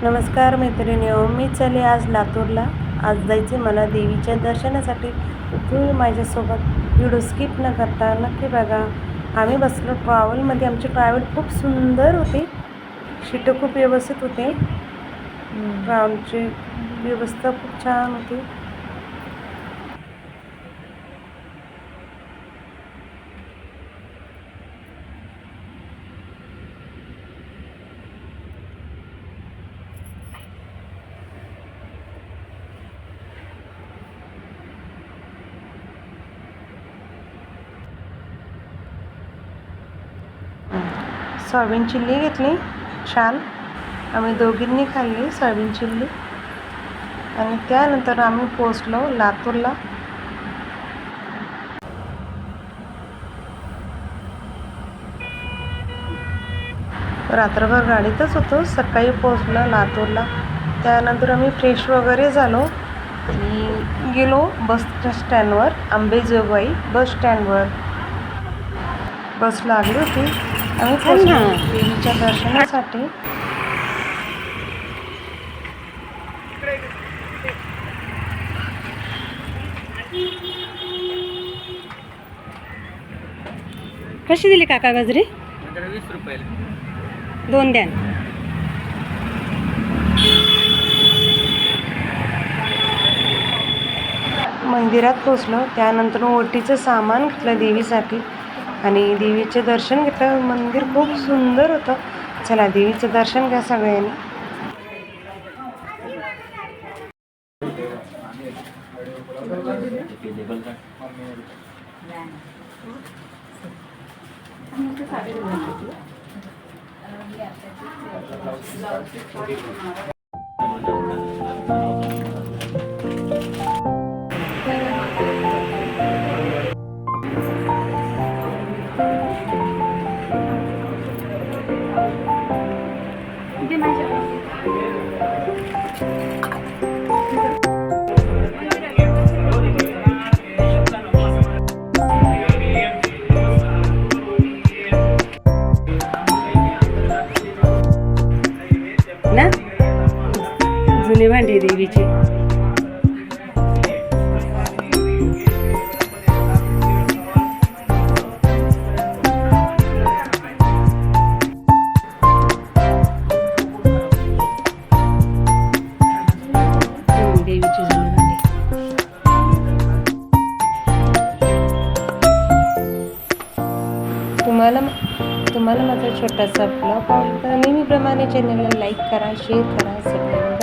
नमस्कार मैत्रिणींनो, मी चालले आज लातूरला. आज जायचे मला देवीच्या दर्शनासाठी. तुम्ही माझ्यासोबत व्हिडिओ स्किप न करता नक्की बघा. आम्ही बसलो ट्रॅव्हलमध्ये. आमची ट्रॅव्हल खूप सुंदर होती, सीटं खूप व्यवस्थित होते. ट्रॅव्हलची व्यवस्था खूप छान होती. सोयाबीन चिल्ली घेतली छान. आम्ही दोघींनी खाल्ली सोयाबीन चिल्ली. आणि त्यानंतर आम्ही पोचलो लातूरला. रात्रभर गाडीतच होतो. सकाळी पोचलो लातूरला. त्यानंतर आम्ही फ्रेश वगैरे झालो आणि गेलो बस स्टँडवर. अंबेजोगाई बस स्टँडवर बस लागली होती. आम्ही पोचलो देवीच्या दर्शनासाठी. कशी दिली काका गजरी? 20 रुपयाला 2 द्या. मंदिरात पोचलो. त्यानंतर ओटीचं सामान घेतलं देवीसाठी आणि देवीचे दर्शन घेतलं. मंदिर खूप सुंदर होतं. चला देवीचं दर्शन घ्या सगळ्यांनी. ना जुने भांडे देवीचे. देवीचे जुने भांडे. तुम्हाला माझा छोटासा ब्लॉग आवडला तर नेहमीप्रमाणे चॅनलला लाईक करा, शेअर करा, सबस्क्राईब